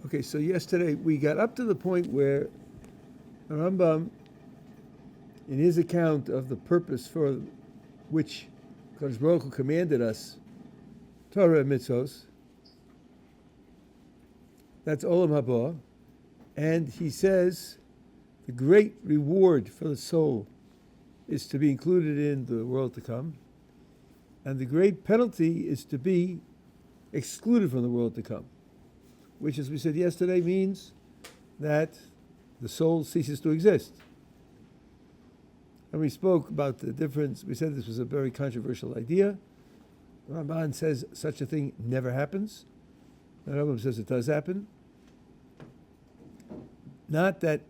Okay, so yesterday we got up to the point where the Rambam, in his account of the purpose for which Kadosh Baruch Hu commanded us Torah and mitzvot, that's Olam Haba, and he says the great reward for the soul is to be included in the world to come, and the great penalty is to be excluded from the world to come, which, as we said yesterday, means that the soul ceases to exist. And we spoke about the difference. We said this was a very controversial idea. Rambam says such a thing never happens. The Rambam says it does happen. Not that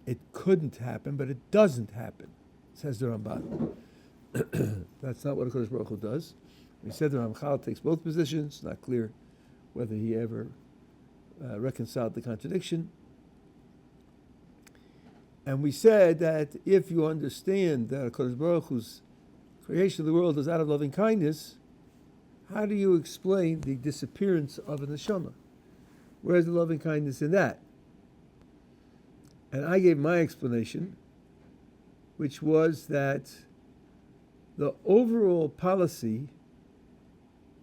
it couldn't happen, but it doesn't happen, says the Rambam. That's not what HaKadosh Baruch Hu does. We said the Ramchal takes both positions. Not clear whether he ever reconciled the contradiction. And we said that if you understand that HaKadosh Baruch Hu's creation of the world is out of loving kindness, how do you explain the disappearance of a neshama? Where's the loving kindness in that? And I gave my explanation, which was that the overall policy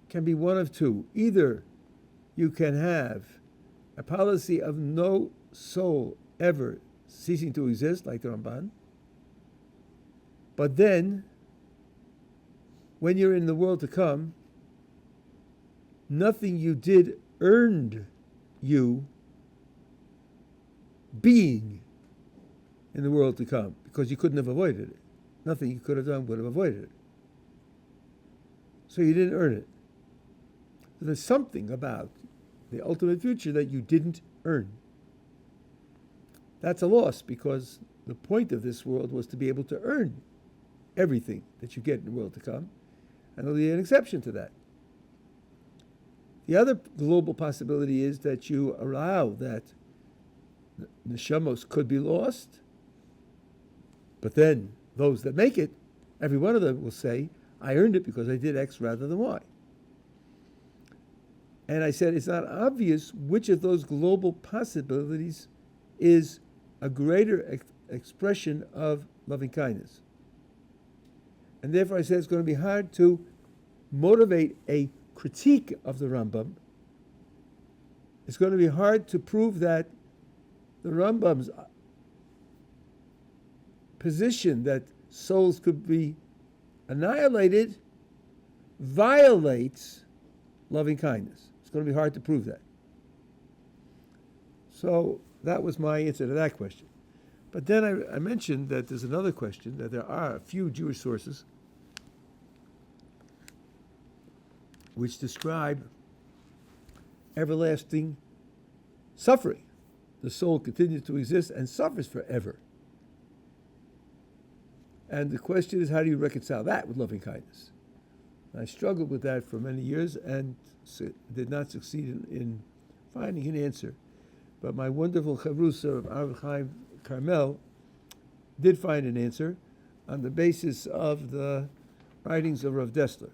can be one of two. Either you can have a policy of no soul ever ceasing to exist, like the Ramban, but then, when you're in the world to come, nothing you did earned you being in the world to come, because you couldn't have avoided it. Nothing you could have done would have avoided it. So you didn't earn it. So there's something about the ultimate future that you didn't earn. That's a loss, because the point of this world was to be able to earn everything that you get in the world to come, and there'll be an exception to that. The other global possibility is that you allow that neshamos could be lost, but then those that make it, every one of them will say, I earned it because I did X rather than Y. And I said it's not obvious which of those global possibilities is a greater expression of loving kindness. And therefore I said it's going to be hard to motivate a critique of the Rambam. It's going to be hard to prove that the Rambam's position that souls could be annihilated violates loving kindness. It's going to be hard to prove that. So that was my answer to that question. But then I mentioned that there's another question, that there are a few Jewish sources which describe everlasting suffering. The soul continues to exist and suffers forever. And the question is, how do you reconcile that with loving kindness? I struggled with that for many years and did not succeed in finding an answer. But my wonderful chavrusa of Arav Chaim Carmel did find an answer on the basis of the writings of Rav Dessler.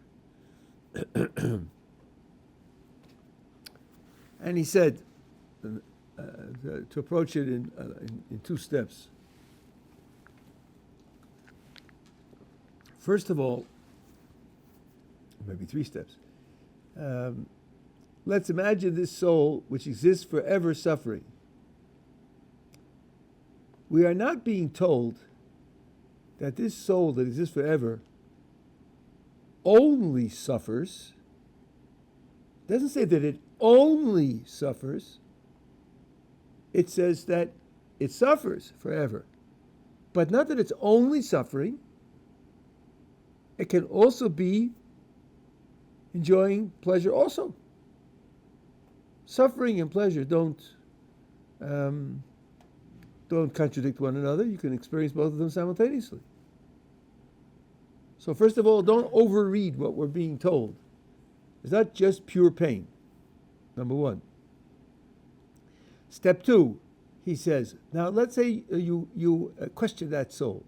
And he said to approach it in two steps. First of all, maybe three steps. Let's imagine this soul which exists forever suffering. We are not being told that this soul that exists forever only suffers. It doesn't say that it only suffers. It says that it suffers forever. But not that it's only suffering. It can also be enjoying pleasure also. Suffering and pleasure don't contradict one another. You can experience both of them simultaneously. So first of all, don't overread what we're being told. It's not just pure pain, number one. Step two, he says, now let's say you question that soul.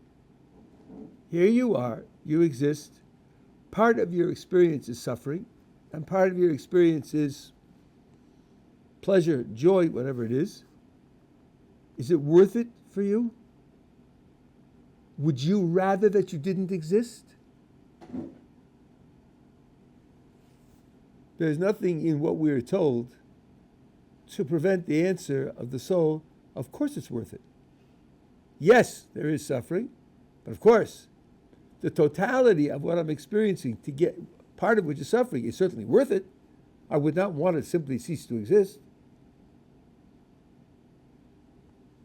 Here you are, you exist. Part of your experience is suffering, and part of your experience is pleasure, joy, whatever it is it worth it for you? Would you rather that you didn't exist? There's nothing in what we are told to prevent the answer of the soul. Of course it's worth it. Yes, there is suffering, but of course, the totality of what I'm experiencing, to get part of which is suffering, is certainly worth it. I would not want it to simply cease to exist.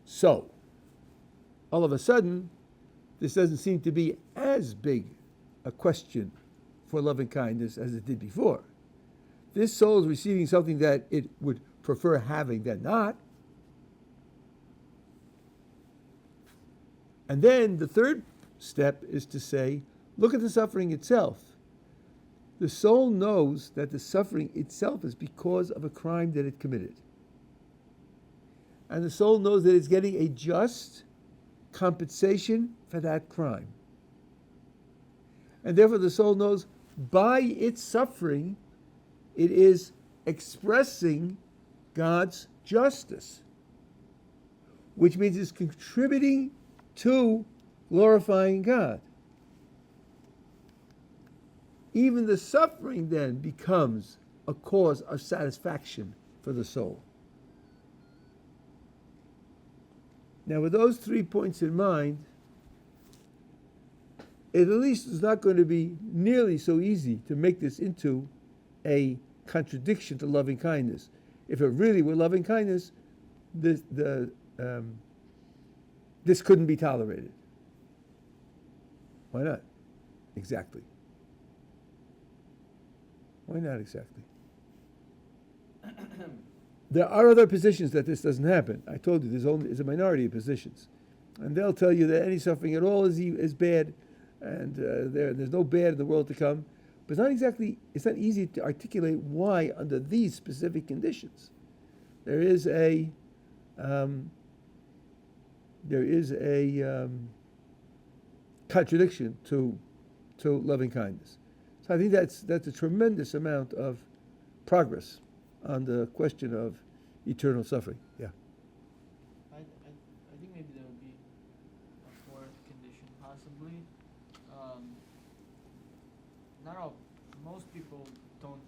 So, all of a sudden, this doesn't seem to be as big a question for loving kindness as it did before. This soul is receiving something that it would prefer having than not. And then the third step is to say, look at the suffering itself. The soul knows that the suffering itself is because of a crime that it committed. And the soul knows that it's getting a just compensation for that crime. And therefore the soul knows by its suffering, it is expressing God's justice, which means it's contributing to glorifying God. Even the suffering then becomes a cause of satisfaction for the soul. Now, with those 3 points in mind, it at least is not going to be nearly so easy to make this into a contradiction to loving kindness. If it really were loving kindness, this couldn't be tolerated. Why not? Exactly. Why not exactly? There are other positions that this doesn't happen. I told you there's a minority of positions. And they'll tell you that any suffering at all is bad, and there's no bad in the world to come. But it's not easy to articulate why under these specific conditions there is a contradiction to loving kindness. So I think that's a tremendous amount of progress on the question of eternal suffering. Yeah. I think maybe there would be a fourth condition, possibly. Most people don't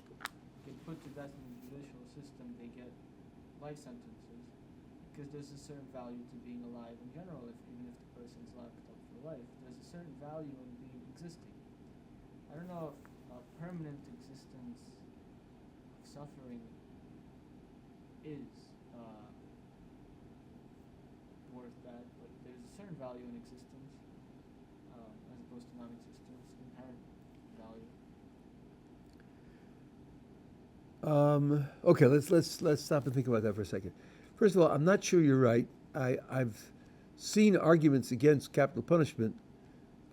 get put to death in the judicial system. They get life sentences because there's a certain value to being alive in general. Even if the person's locked up for life, there's a certain value in being existing. I don't know if a permanent existence of suffering is worth that, but there's a certain value in existence as opposed to non-existence, inherent value. Okay, let's stop and think about that for a second. First of all, I'm not sure you're right. I've seen arguments against capital punishment.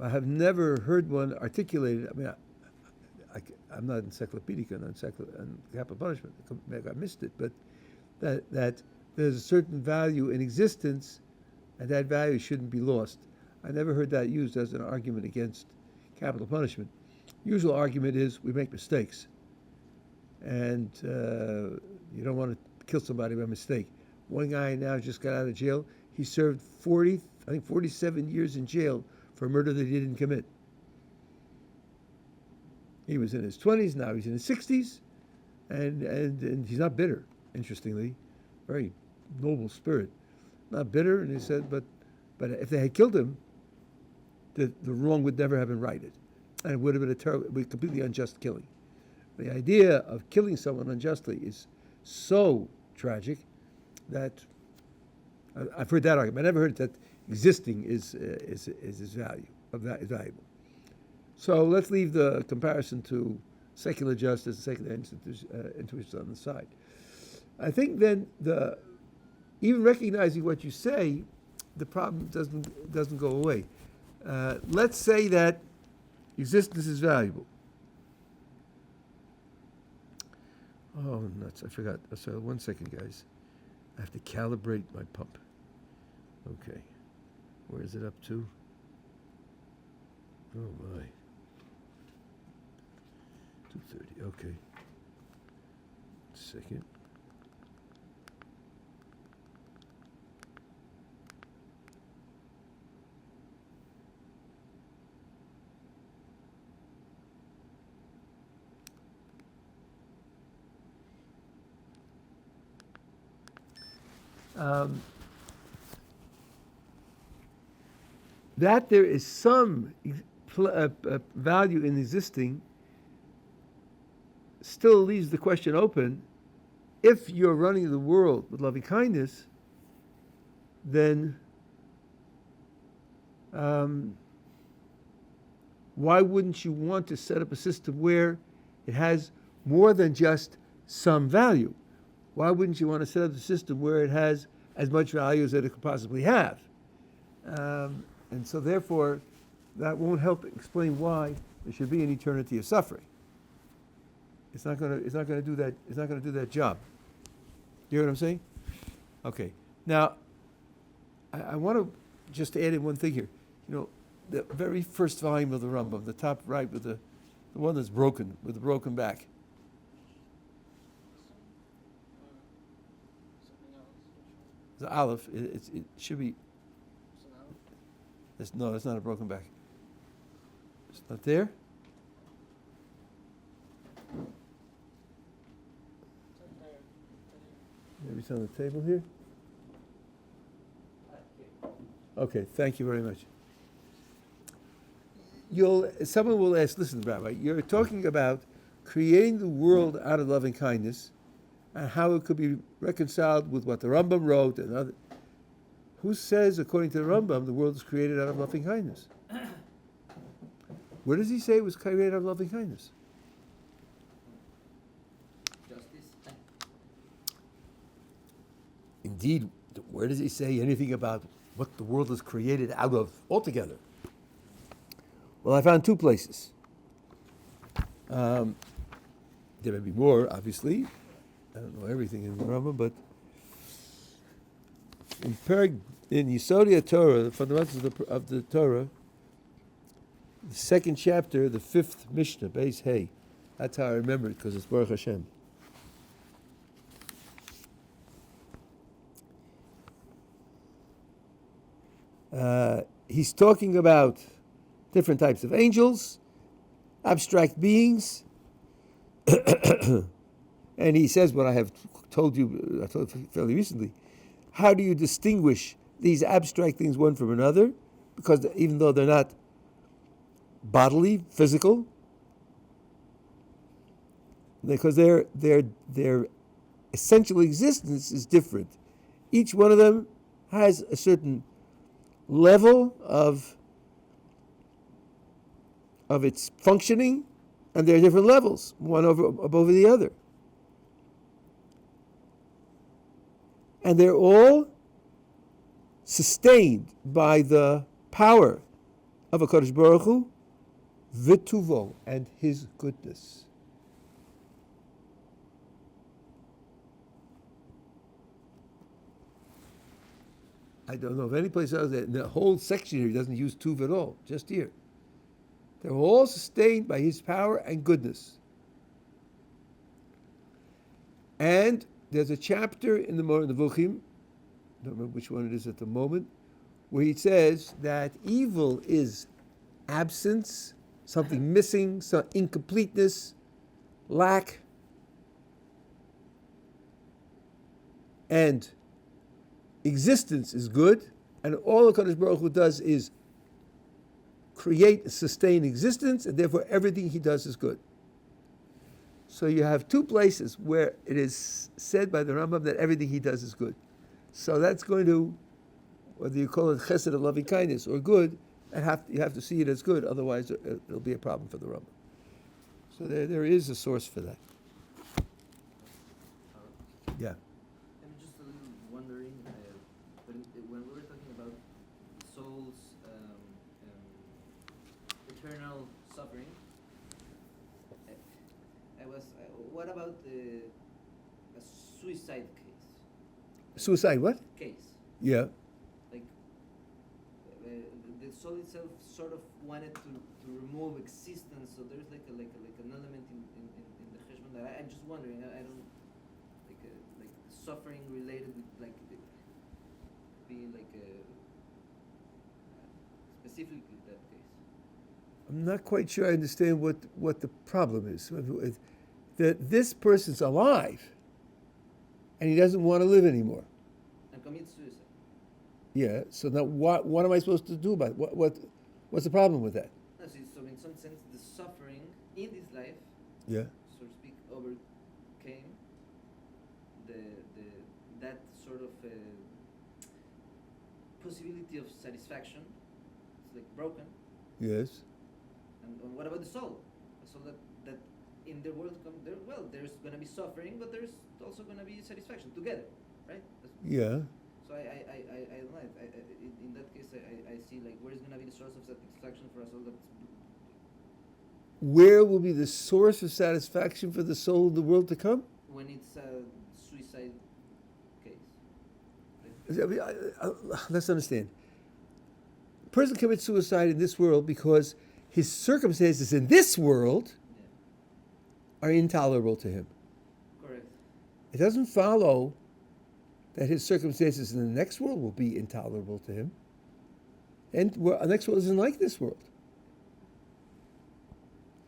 I have never heard one articulated. I mean, I'm not encyclopedic on capital punishment. I missed it, but that there's a certain value in existence, and that value shouldn't be lost. I never heard that used as an argument against capital punishment. Usual argument is we make mistakes, and you don't want to kill somebody by mistake. One guy now just got out of jail. He served 47 years in jail for a murder that he didn't commit. He was in his 20s, now he's in his 60s, and he's not bitter, interestingly. Very noble spirit. Not bitter, and he said, but if they had killed him, the wrong would never have been righted. And it would have been a completely unjust killing. The idea of killing someone unjustly is so tragic that I've heard that argument. I never heard that existing is valuable. So let's leave the comparison to secular justice and secular intuitions on the side. I think then even recognizing what you say, the problem doesn't go away. Let's say that existence is valuable. Oh, nuts! I forgot. Sorry, 1 second, guys. I have to calibrate my pump. Okay. Where is it up to? Oh, my. 2:30. Okay. Second. That there is some value in existing still leaves the question open. If you're running the world with loving kindness, then why wouldn't you want to set up a system where it has more than just some value? Why wouldn't you want to set up a system where it has as much value as it could possibly have? And so therefore, that won't help explain why there should be an eternity of suffering. It's not going to do that. It's not going to do that job. You hear what I'm saying? Okay. Now, I want to just add in one thing here. You know, the very first volume of the Rambam, the top right, with the one that's broken, with the broken back. The Aleph. It should be. No, it's not a broken back. It's not there. Maybe it's on the table here. Okay, thank you very much. Someone will ask, listen, Rabbi, you're talking about creating the world out of loving kindness and how it could be reconciled with what the Rambam wrote and other. Who says, according to the Rambam, the world is created out of loving kindness? Where does he say it was created out of loving kindness? Justice. Indeed, where does he say anything about what the world is created out of altogether? Well, I found two places. There may be more, obviously. I don't know everything in the Rambam, but in Yeshivat Torah, the fundamentals of the Torah, the second chapter, the fifth Mishnah, Beis Hey. That's how I remember it, because it's Baruch Hashem. He's talking about different types of angels, abstract beings, and he says what I have told you fairly recently. How do you distinguish these abstract things one from another? Because even though they're not bodily, physical, because their essential existence is different. Each one of them has a certain level of its functioning, and there are different levels, one above the other. And they're all sustained by the power of HaKadosh Baruch Hu, V'tuvo, and His goodness. I don't know of any place else that in the whole section here he doesn't use tuv at all, just here. They're all sustained by His power and goodness. And there's a chapter in the Moreh Nevuchim, I don't remember which one it is at the moment, where he says that evil is absence, something missing, some incompleteness, lack, and existence is good, and all HaKadosh Baruch Hu does is create, sustain existence, and therefore everything He does is good. So you have two places where it is said by the Rambam that everything He does is good. So that's going to, whether you call it chesed or loving kindness or good, you have to see it as good, otherwise it'll be a problem for the Rambam. So there is a source for that. Yeah. I'm just a little wondering, when we were talking about the soul's eternal suffering, what about a suicide case? Suicide what? Case. Yeah. Like the soul itself sort of wanted to remove existence, so there's like an element in the cheshbon that I'm just wondering. I don't like suffering related with like be like specifically that case. I'm not quite sure I understand what the problem is. That this person's alive, and he doesn't want to live anymore. commit suicide. Yeah. So now, what am I supposed to do about it? What's the problem with that? No, so in some sense, the suffering in this life, Yeah. so to speak, overcame the that sort of possibility of satisfaction. It's like broken. Yes. And what about the soul? The soul that in the world to come, there's going to be suffering, but there's also going to be satisfaction together, right? Yeah. So I don't know. In that case, I see like where is going to be the source of satisfaction for us all. That's Where will be the source of satisfaction for the soul of the world to come? when it's a suicide case. Let's understand. A person commits suicide in this world because his circumstances in this world Yeah. are intolerable to him. Correct. It doesn't follow that his circumstances in the next world will be intolerable to him. And the next world isn't like this world.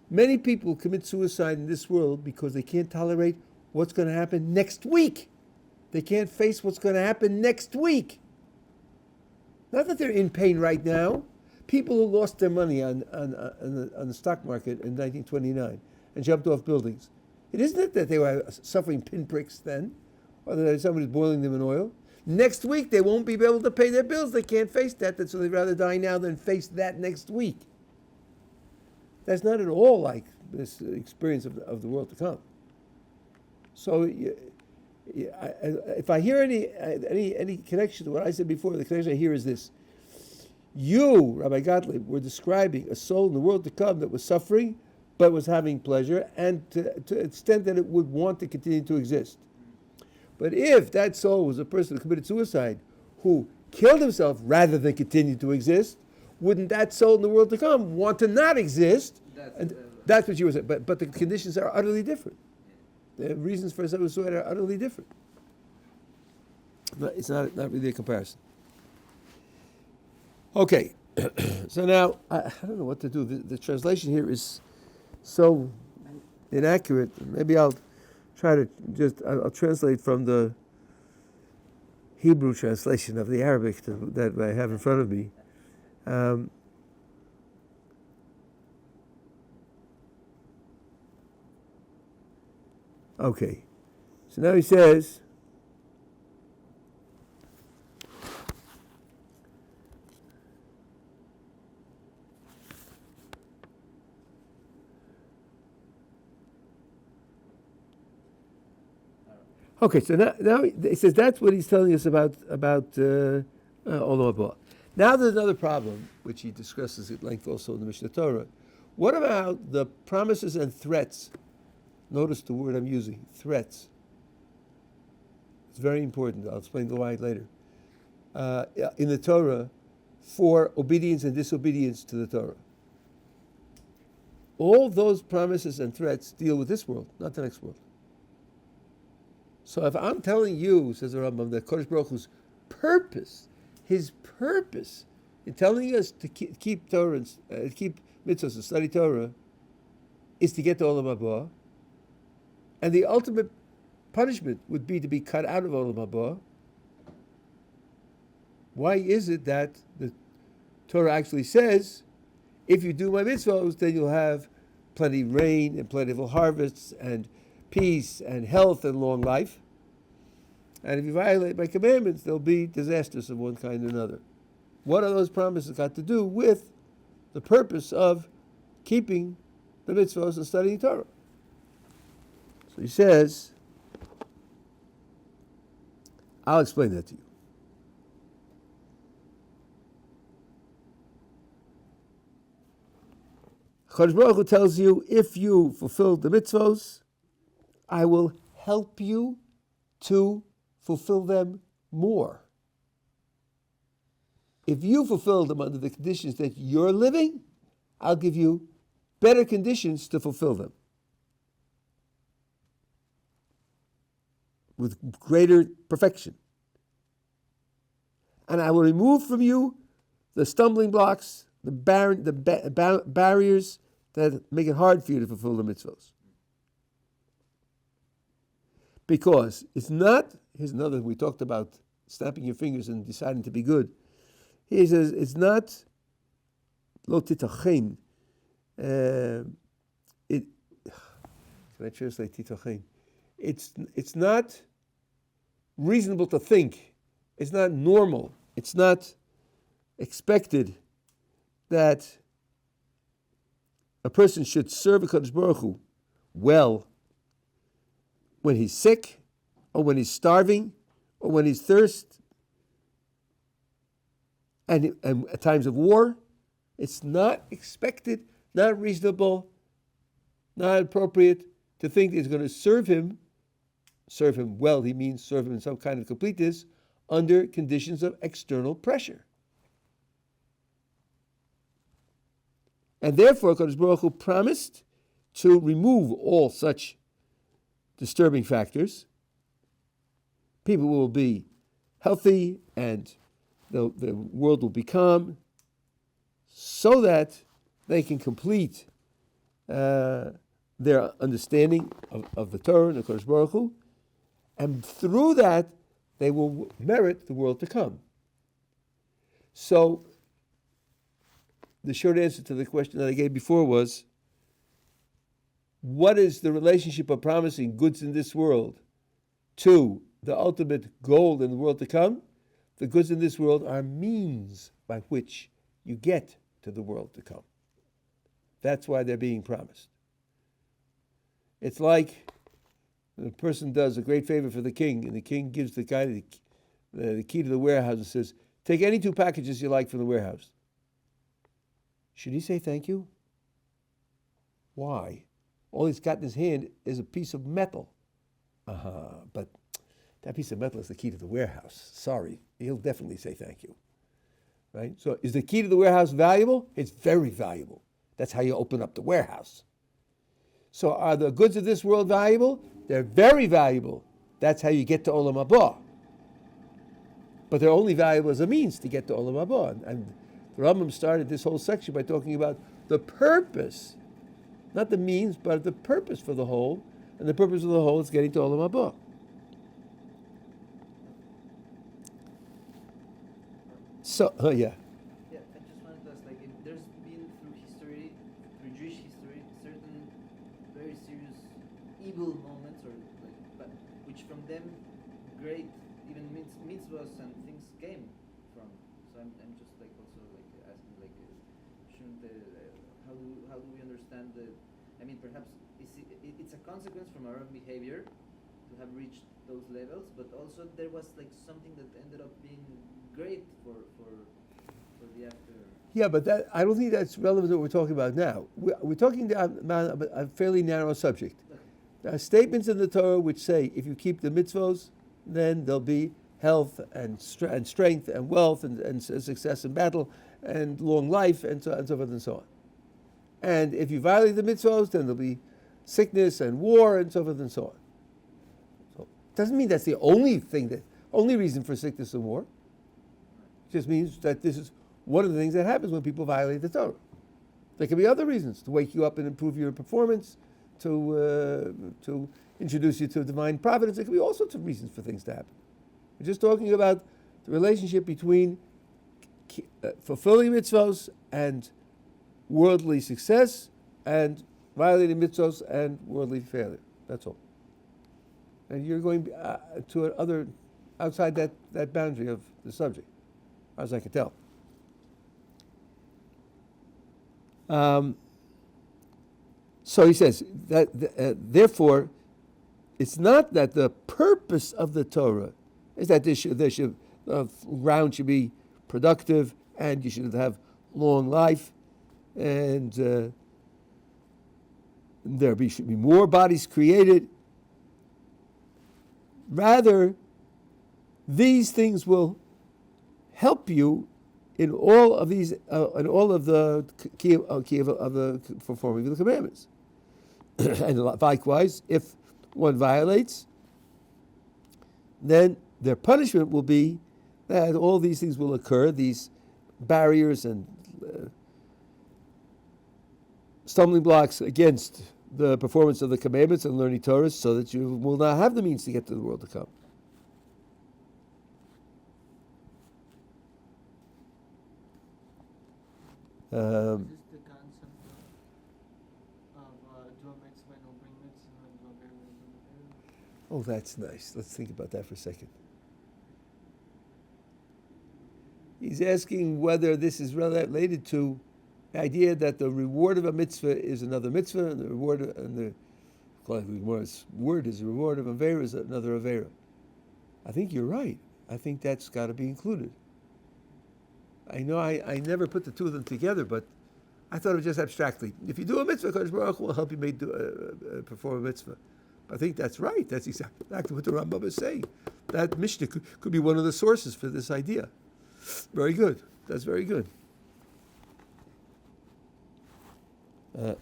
Many people commit suicide in this world because they can't tolerate what's going to happen next week. They can't face what's going to happen next week. Not that they're in pain right now. People who lost their money on the stock market in 1929 and jumped off buildings. It isn't that they were suffering pinpricks then, or that somebody's boiling them in oil. Next week they won't be able to pay their bills. They can't face that, so they'd rather die now than face that next week. That's not at all like this experience of the world to come. So, if I hear any connection to what I said before, the connection I hear is this: you, Rabbi Gottleib, were describing a soul in the world to come that was suffering, but was having pleasure, and to the extent that it would want to continue to exist. But if that soul was a person who committed suicide, who killed himself rather than continue to exist, wouldn't that soul in the world to come want to not exist? That's what you were saying. But the conditions are utterly different. The reasons for suicide are utterly different. It's not really a comparison. Okay, so now I don't know what to do. The translation here is so inaccurate. Maybe I'll try to I'll translate from the Hebrew translation of the Arabic that I have in front of me. Okay, so now he says, okay, so now he says that's what he's telling us about Olam Haba. Now there's another problem, which he discusses at length also in the Mishnah Torah. What about the promises and threats? Notice the word I'm using, threats. It's very important. I'll explain why later. In the Torah, for obedience and disobedience to the Torah. All those promises and threats deal with this world, not the next world. So if I'm telling you, says the Rambam, that Kodesh Baruch Hu's purpose, his purpose in telling us to keep Torah, keep mitzvot, and study Torah, is to get to Olam Haba, and the ultimate punishment would be to be cut out of Olam Haba. Why is it that the Torah actually says, if you do my mitzvot, then you'll have plenty of rain and plentiful harvests and peace and health and long life. And if you violate my commandments, there'll be disasters of one kind or another. What are those promises got to do with the purpose of keeping the mitzvot and studying Torah? So he says, I'll explain that to you. Chodesh Baruch Hu tells you, if you fulfill the mitzvos, I will help you to fulfill them more. If you fulfill them under the conditions that you're living, I'll give you better conditions to fulfill them, with greater perfection. And I will remove from you the stumbling blocks, the barriers that make it hard for you to fulfill the mitzvos. Because it's not, here's another, we talked about snapping your fingers and deciding to be good. He says it's not lo titachen. Can I translate titachen? It's not reasonable to think. It's not normal. It's not expected that a person should serve a Kadosh Baruch Hu well when he's sick, or when he's starving, or when he's thirst, and at times of war. It's not expected, not reasonable, not appropriate to think that he's going to serve him well. He means serve him in some kind of completeness under conditions of external pressure. And therefore, Kadosh Baruch Hu promised to remove all such disturbing factors. People will be healthy and the world will be calm so that they can complete their understanding of the Torah and the Kadosh Baruch Hu, and through that they will merit the world to come. So the short answer to the question that I gave before was, what is the relationship of promising goods in this world to the ultimate goal in the world to come? The goods in this world are means by which you get to the world to come. That's why they're being promised. It's like the person does a great favor for the king, and the king gives the guy the key to the warehouse and says, take any 2 packages you like from the warehouse. Should he say thank you? Why? All he's got in his hand is a piece of metal. But that piece of metal is the key to the warehouse. Sorry, he'll definitely say thank you. Right? So is the key to the warehouse valuable? It's very valuable. That's how you open up the warehouse. So are the goods of this world valuable? They're very valuable. That's how you get to Olam Haba. But they're only valuable as a means to get to Olam Haba. And the Rambam started this whole section by talking about the purpose, not the means, but the purpose for the whole. And the purpose of the whole is getting to Olam Haba. So, yeah. Yeah, I just wanted to ask, like, if there's been through history, through Jewish history, certain very serious evil moments, or like, but which from them great even mitzvahs and things came from. So I'm just like also like asking like, shouldn't how do we understand the? I mean, perhaps it's a consequence from our own behavior to have reached those levels, but also there was like something that ended up being great for the after. Yeah, but that I don't think that's relevant to what we're talking about now. We're talking about a fairly narrow subject. There are statements in the Torah which say if you keep the mitzvos, then there'll be health and strength and wealth and success in battle and long life and so forth and so on. And if you violate the mitzvos, then there'll be sickness and war and so forth and so on. So it doesn't mean that's the only reason for sickness and war. It just means that this is one of the things that happens when people violate the Torah. There can be other reasons to wake you up and improve your performance, to introduce you to divine providence. There can be all sorts of reasons for things to happen. We're just talking about the relationship between fulfilling mitzvos and worldly success, and violating mitzvos and worldly failure. That's all. And you're going to other outside that boundary of the subject, as I can tell. So he says that therefore, it's not that the purpose of the Torah is that ground should be productive and you should have long life, and should be more bodies created. Rather, these things will help you in all of these, in all of the key of the performing of the commandments. And likewise, if one violates, then their punishment will be that all these things will occur, these barriers and stumbling blocks against the performance of the commandments and learning Torah, so that you will not have the means to get to the world to come. Um, Is this the concept of do a mitzvah, no bring mitzvah, and do a very, very, oh, that's nice. Let's think about that for a second. He's asking whether this is related to the idea that the reward of a mitzvah is another mitzvah, and the reward and the Gemara's word is the reward of avera is another avera. I think you're right. I think that's got to be included. I know I never put the two of them together, but I thought of it just abstractly. If you do a mitzvah, Kadosh Baruch Hu will help you perform a mitzvah. I think that's right. That's exactly what the Rambam is saying. That Mishnah could be one of the sources for this idea. Very good. That's very good. Let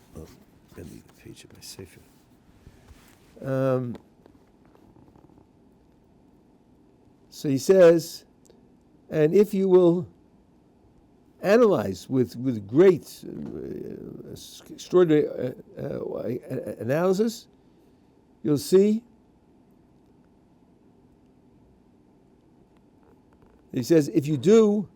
me the page of my sefer. So he says, and if you will analyze with great, extraordinary analysis, you'll see. He says, if you do,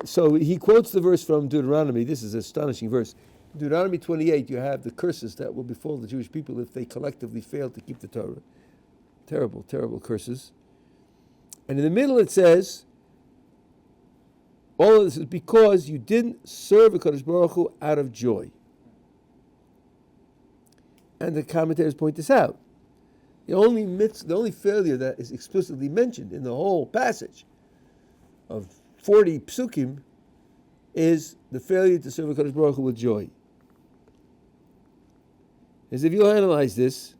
so he quotes the verse from Deuteronomy. This is an astonishing verse. In Deuteronomy 28, you have the curses that will befall the Jewish people if they collectively fail to keep the Torah. Terrible, terrible curses. And in the middle it says, all of this is because you didn't serve a Kadosh Baruch Hu out of joy. And the commentators point this out. The only failure that is explicitly mentioned in the whole passage of 40 psukim is the failure to serve a Kadosh Baruch Hu with joy. As if you analyze this,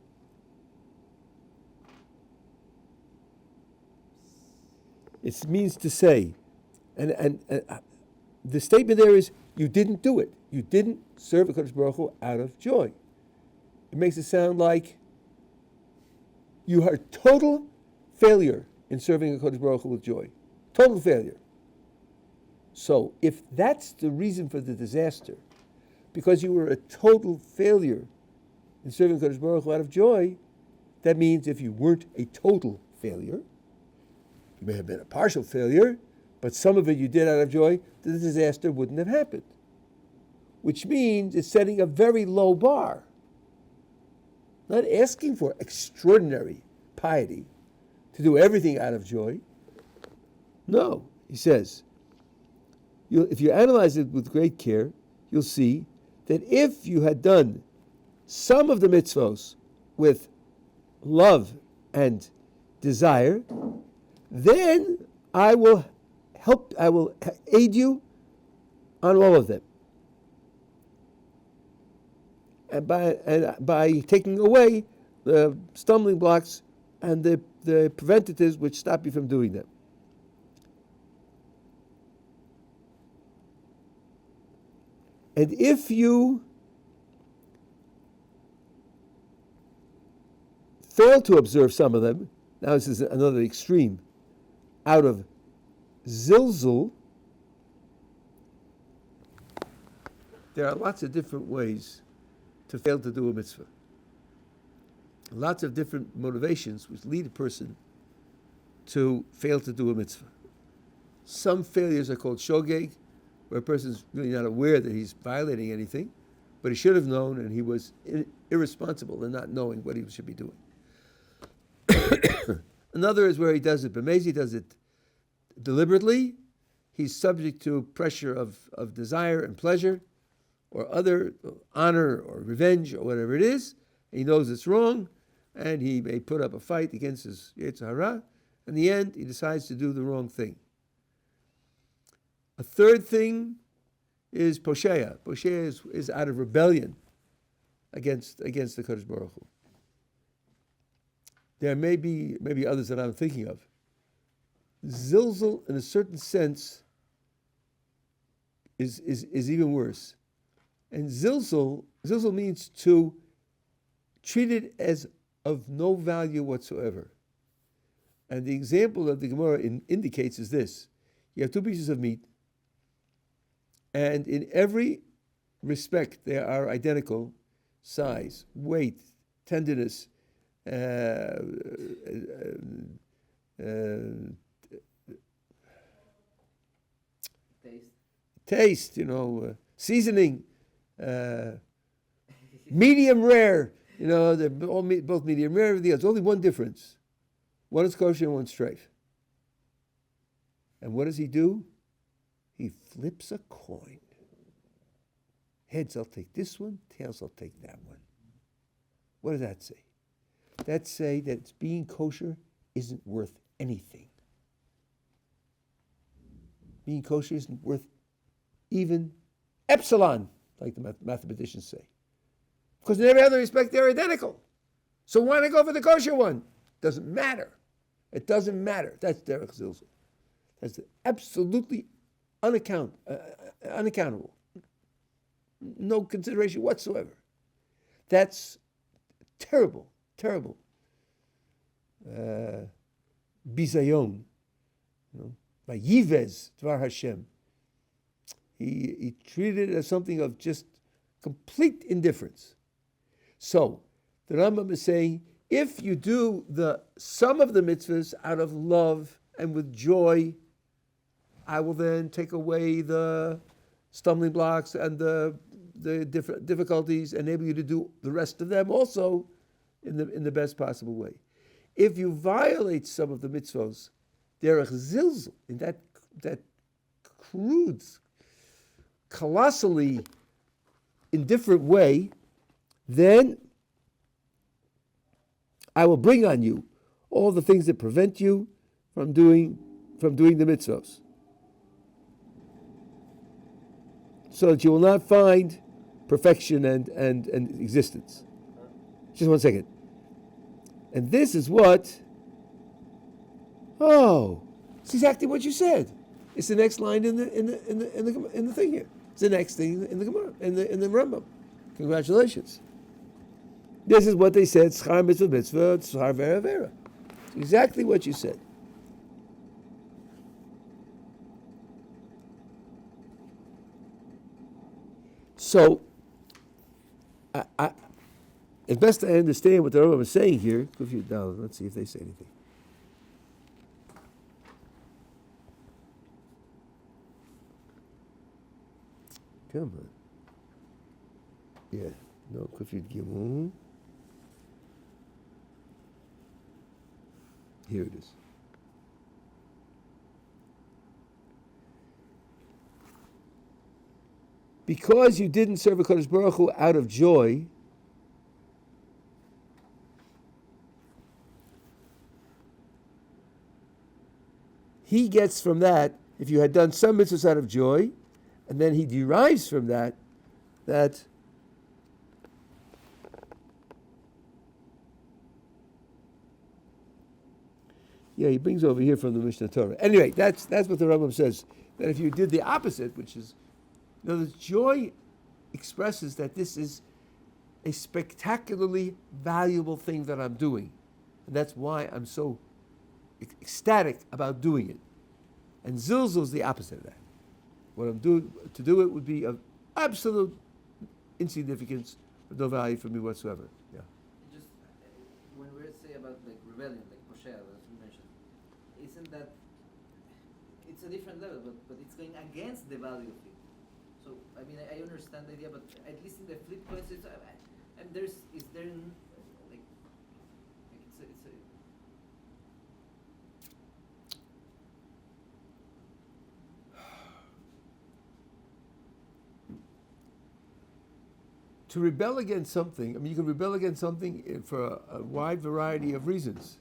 it means to say, and the statement there is, you didn't do it. You didn't serve a Kadosh Baruch Hu out of joy. It makes it sound like you are total failure in serving a Kodesh Baruch Hu with joy. Total failure. So if that's the reason for the disaster, because you were a total failure in serving Kodesh Baruch Hu out of joy, that means if you weren't a total failure, you may have been a partial failure, but some of it you did out of joy, the disaster wouldn't have happened. Which means it's setting a very low bar. Not asking for extraordinary piety to do everything out of joy. No, he says, if you analyze it with great care, you'll see that if you had done some of the mitzvos with love and desire, then I will aid you on all of them. And by taking away the stumbling blocks and the preventatives which stop you from doing them. And if you fail to observe some of them, now this is another extreme, out of zilzul, there are lots of different ways to fail to do a mitzvah. Lots of different motivations which lead a person to fail to do a mitzvah. Some failures are called shogeg, where a person is really not aware that he's violating anything, but he should have known, and he was irresponsible in not knowing what he should be doing. Another is where he does it b'mezi, he does it deliberately. He's subject to pressure of desire and pleasure, or other honor or revenge or whatever it is. He knows it's wrong, and he may put up a fight against his Yetzer Hara. In the end, he decides to do the wrong thing. A third thing is posheya. Posheya is out of rebellion against the Kadosh Baruch Hu. There may be others that I'm thinking of. Zilzul, in a certain sense, is even worse. And zilzul means to treat it as of no value whatsoever. And the example that the Gemara indicates is this. You have two pieces of meat, and in every respect they are identical: size, weight, tenderness, taste, seasoning, medium rare. They're both medium rare. There's only one difference. One is kosher and one's treif. And what does he do? He flips a coin. Heads, I'll take this one. Tails, I'll take that one. What does that say? That say that it's being kosher isn't worth anything. Being kosher isn't worth even epsilon, like the mathematicians say. Because in every other respect, they're identical. So why not go for the kosher one? Doesn't matter. It doesn't matter. That's derech zilzul. That's absolutely unaccountable. No consideration whatsoever. That's terrible. Bizayon. By Yivez Dvar Hashem. He treated it as something of just complete indifference. So, the Rambam is saying, if you do some of the mitzvahs out of love and with joy, I will then take away the stumbling blocks and the difficulties, enable you to do the rest of them also in the best possible way. If you violate some of the mitzvahs, derech zilzul, in that crude, colossally indifferent way, then I will bring on you all the things that prevent you from doing the mitzvahs, so that you will not find perfection and existence. Just one second. And this is what. Oh, it's exactly what you said. It's the next line in the thing here. It's the next thing in the Gemara, in the Rambam. Congratulations. This is what they said. Schar mitzvah mitzvah, schar vera vera. It's exactly what you said. So, as best I understand what the Rambam is saying here, let's see if they say anything. Come on. Yeah, no, Kufid Gimel. Here it is. Because you didn't serve a Kodesh Baruch Hu out of joy, he gets from that, if you had done some mitzvahs out of joy, and then he derives from that he brings over here from the Mishnah Torah. Anyway, that's what the Rambam says, that if you did the opposite, which is, joy expresses that this is a spectacularly valuable thing that I'm doing. And that's why I'm so ecstatic about doing it. And zilzul is the opposite of that. What I'm doing to do it would be of absolute insignificance, with no value for me whatsoever. Yeah. Just when we say about rebellion, Moshe, as we mentioned, isn't that it's a different level, but it's going against the value of it. So I understand the idea, but at least in the flip coin, it's to rebel against something, you can rebel against something for a wide variety of reasons.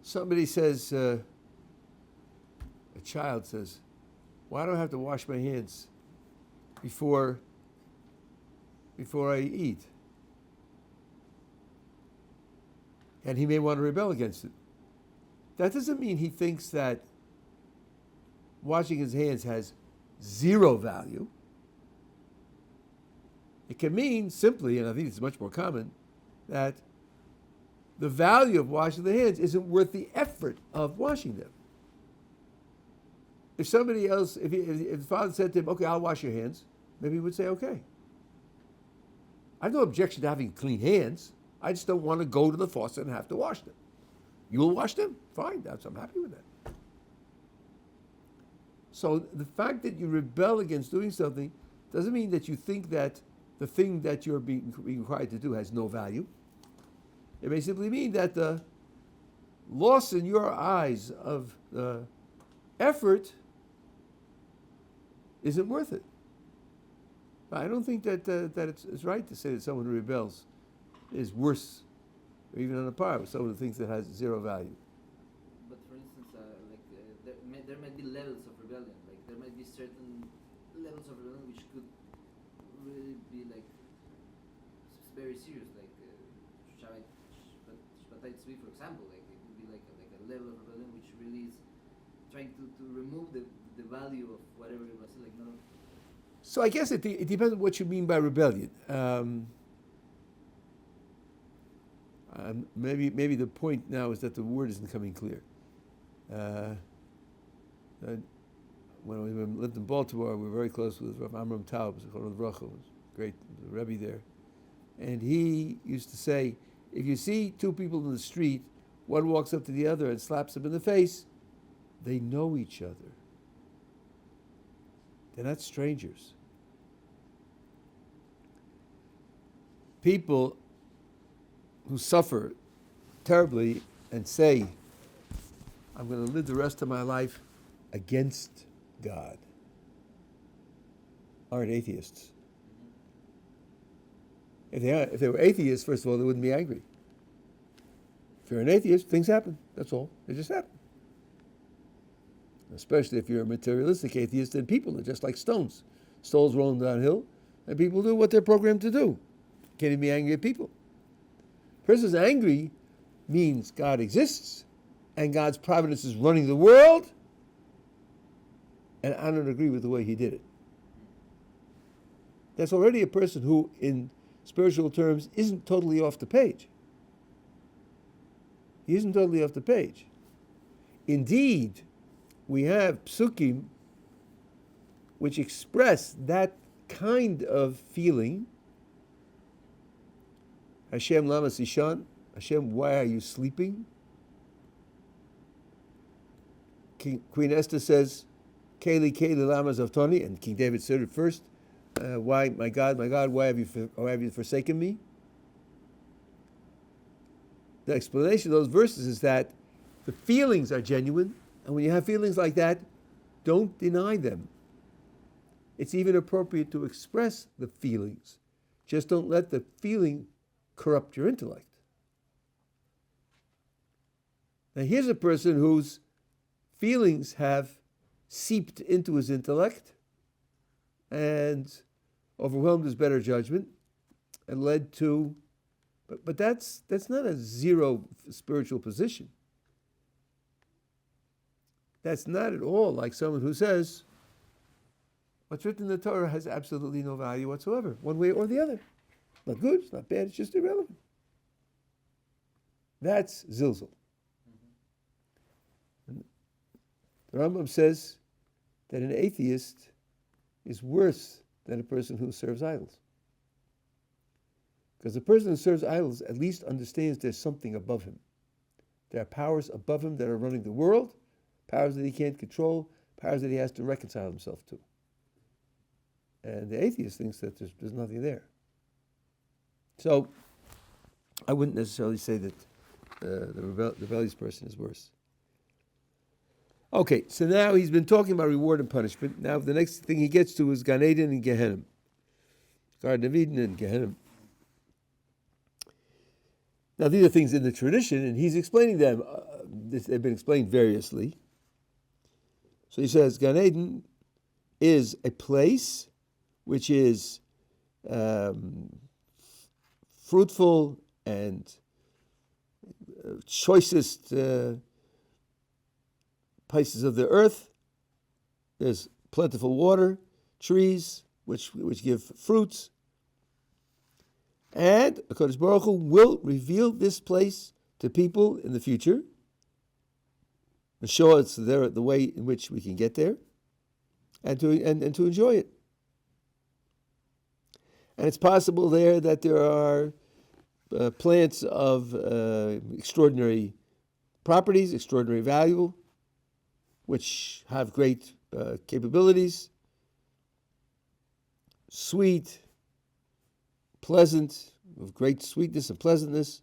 Somebody says, a child says, why do I have to wash my hands before I eat? And he may want to rebel against it. That doesn't mean he thinks that washing his hands has zero value. It can mean simply, and I think it's much more common, that the value of washing the hands isn't worth the effort of washing them. If somebody else, if the father said to him, okay, I'll wash your hands, maybe he would say, okay. I have no objection to having clean hands. I just don't want to go to the faucet and have to wash them. You will wash them? Fine, I'm happy with that. So the fact that you rebel against doing something doesn't mean that you think that the thing that you're being required to do has no value. It may simply mean that the loss in your eyes of the effort isn't worth it. But I don't think that it's right to say that someone who rebels is worse, or even on a par with someone who thinks it has zero value. But for instance, there might be levels of rebellion. Like there might be certain levels of rebellion which could really be like very serious, like Shvatai Tzvi, for example. Like it would be like a level of rebellion which really is trying to remove the value of whatever it was. Like no. So I guess it depends on what you mean by rebellion. Maybe the point now is that the word isn't coming clear. When we lived in Baltimore, we were very close with Rav Amram Taub, was great Rabbi there. And he used to say, if you see two people in the street, one walks up to the other and slaps him in the face, they know each other. They're not strangers. People who suffer terribly and say, I'm going to live the rest of my life against God, aren't atheists. If they were atheists, first of all, they wouldn't be angry. If you're an atheist, things happen. That's all. They just happen. Especially if you're a materialistic atheist, then people are just like stones. Stones rolling downhill, and people do what they're programmed to do. Can't even be angry at people. A person's angry means God exists, and God's providence is running the world, and I don't agree with the way he did it. That's already a person who, in spiritual terms, isn't totally off the page. He isn't totally off the page. Indeed, we have psukim which express that kind of feeling. Hashem lama sishan, Hashem, why are you sleeping? Queen Esther says, Keli lama zavtoni, and King David said it first. Why, my God, why have you forsaken me? The explanation of those verses is that the feelings are genuine, and when you have feelings like that, don't deny them. It's even appropriate to express the feelings. Just don't let the feeling corrupt your intellect. Now here's a person whose feelings have seeped into his intellect and overwhelmed his better judgment and led to, but that's not a zero spiritual position. That's not at all like someone who says, what's written in the Torah has absolutely no value whatsoever, one way or the other. It's not good, it's not bad, it's just irrelevant. That's zilzal. Mm-hmm. The Rambam says that an atheist is worse than a person who serves idols. Because the person who serves idols at least understands there's something above him. There are powers above him that are running the world, powers that he can't control, powers that he has to reconcile himself to. And the atheist thinks that there's nothing there. So, I wouldn't necessarily say that the rebellious person is worse. Okay, so now he's been talking about reward and punishment. Now the next thing he gets to is Gan Eden and Gehinnom. Garden of Eden and Gehinnom. Now these are things in the tradition, and he's explaining them. They've been explained variously. So he says Gan Eden is a place which is fruitful and choicest places of the earth. There's plentiful water, trees which give fruits. And HaKadosh Baruch Hu will reveal this place to people in the future and show us the way in which we can get there and to enjoy it. And it's possible there that there are plants of extraordinary properties, extraordinary value, which have great capabilities, sweet, pleasant, of great sweetness and pleasantness.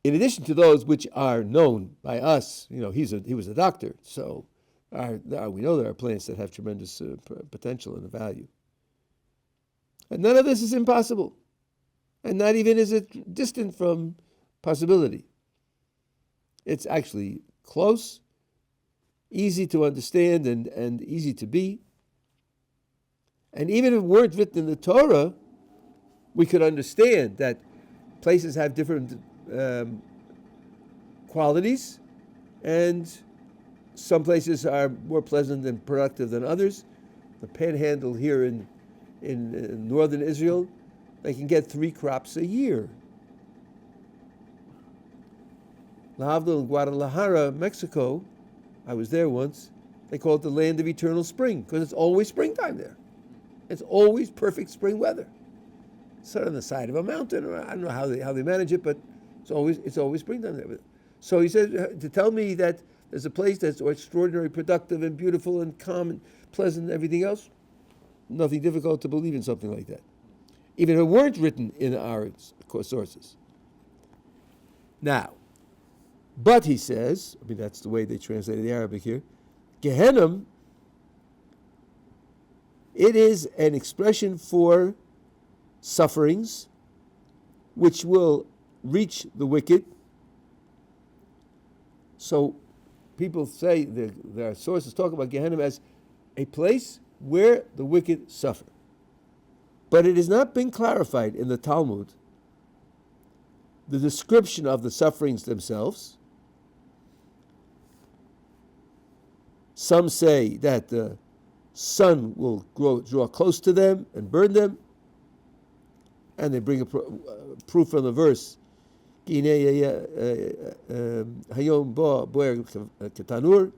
In addition to those which are known by us, he was a doctor, so we know there are plants that have tremendous potential and value. And none of this is impossible, and not even is it distant from possibility. It's actually close, easy to understand, and easy to be. And even if it weren't written in the Torah, we could understand that places have different qualities, and some places are more pleasant and productive than others. The Panhandle here in northern Israel, they can get 3 crops a year. Lahavdil in Guadalajara, Mexico, I was there once, they call it the land of eternal spring because it's always springtime there. It's always perfect spring weather. It's on the side of a mountain, or I don't know how they manage it, but it's always springtime there. So he says to tell me that there's a place that's extraordinarily productive and beautiful and calm and pleasant and everything else, nothing difficult to believe in something like that, even if it weren't written in our sources. Now, but he says, that's the way they translated the Arabic here, Gehinnom, it is an expression for sufferings which will reach the wicked. So people say, there are sources talk about Gehinnom as a place where the wicked suffer. But it has not been clarified in the Talmud, the description of the sufferings themselves. Some say that the sun will draw close to them and burn them, and they bring a proof from the verse, Hayom boer ketanur,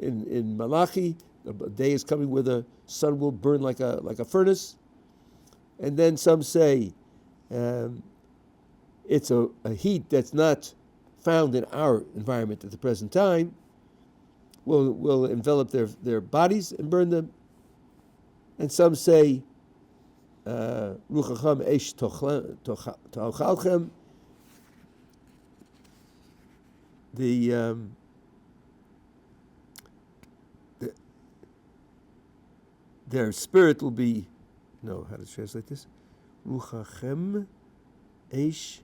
in Malachi, the day is coming where the sun will burn like a furnace. And then some say it's a heat that's not found in our environment at the present time, will envelop their bodies and burn them. And some say Ruchacham Eish Tochalchem, their spirit will be, how to translate this? Ruchachem Eish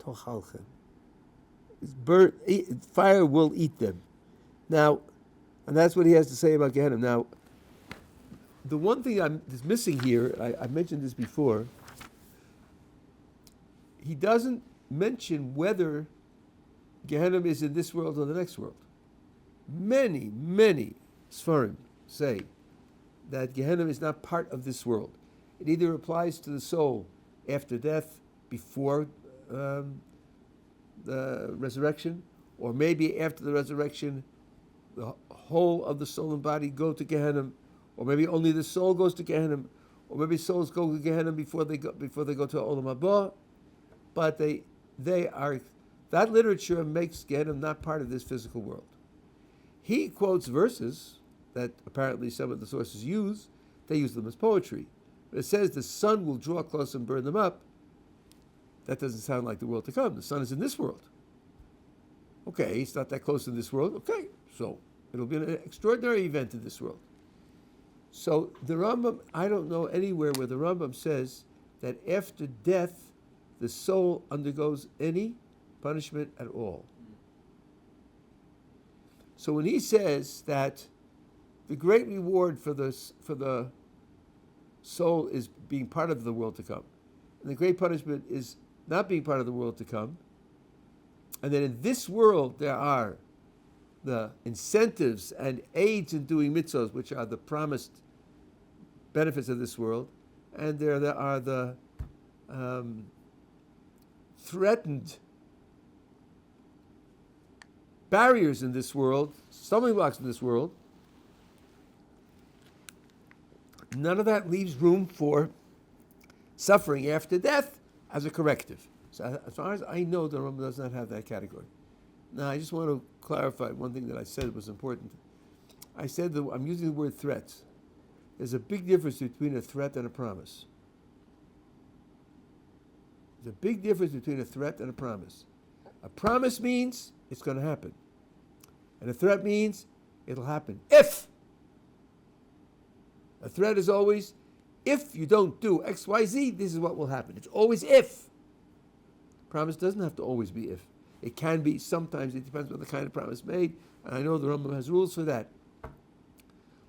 Tochalchem. Fire will eat them. Now, and that's what he has to say about Gehinnom. Now, the one thing is missing here, I mentioned this before, he doesn't mention whether Gehinnom is in this world or the next world. Many, many Sfarim say that Gehinnom is not part of this world. It either applies to the soul after death, before the resurrection, or maybe after the resurrection, the whole of the soul and body go to Gehinnom, or maybe only the soul goes to Gehinnom, or maybe souls go to Gehinnom before they go to Olam Haba. But that literature makes Gehinnom not part of this physical world. He quotes verses that apparently some of the sources use. They use them as poetry. But it says the sun will draw close and burn them up. That doesn't sound like the world to come. The sun is in this world. Okay, it's not that close in this world. Okay, so it'll be an extraordinary event in this world. So the Rambam, I don't know anywhere where the Rambam says that after death, the soul undergoes any punishment at all. So when he says that the great reward for the soul is being part of the world to come, and the great punishment is not being part of the world to come, and that in this world there are the incentives and aids in doing mitzvot, which are the promised benefits of this world, and there are the threatened barriers in this world, stumbling blocks in this world. None of that leaves room for suffering after death as a corrective. So as far as I know, the Rambam does not have that category. Now, I just want to clarify one thing that I said was important. I said that I'm using the word threats. There's a big difference between a threat and a promise. There's a big difference between a threat and a promise. A promise means it's going to happen. And a threat means it'll happen if. A threat is always, if you don't do X, Y, Z, this is what will happen. It's always if. Promise doesn't have to always be if. It can be sometimes. It depends on the kind of promise made. And I know the Rambam has rules for that.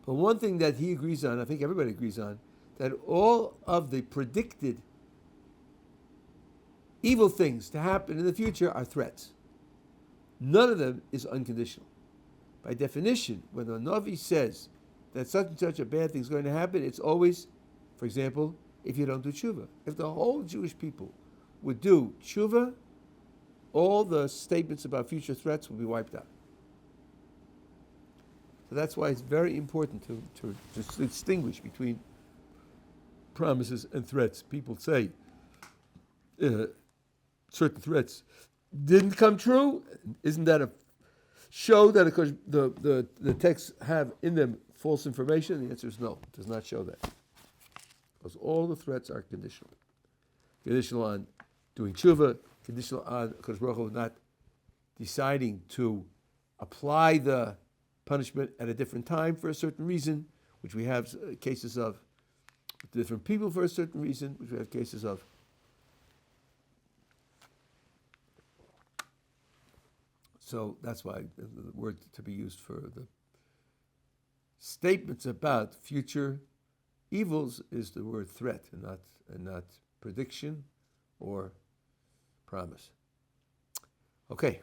But one thing that he agrees on, I think everybody agrees on, that all of the predicted evil things to happen in the future are threats. None of them is unconditional. By definition, when the Navi says that such and such a bad thing is going to happen, it's always, for example, if you don't do tshuva. If the whole Jewish people would do tshuva, all the statements about future threats will be wiped out. So that's why it's very important to distinguish between promises and threats. People say certain threats didn't come true. Isn't that a show that the texts have in them false information? The answer is no. It does not show that. Because all the threats are conditional. Conditional on doing tshuva, conditional on Kodesh Baruch Hu not deciding to apply the punishment at a different time for a certain reason, which we have cases of different people for a certain reason, which we have cases of. So that's why the word to be used for the statements about future evils is the word threat and not prediction or promise. Okay.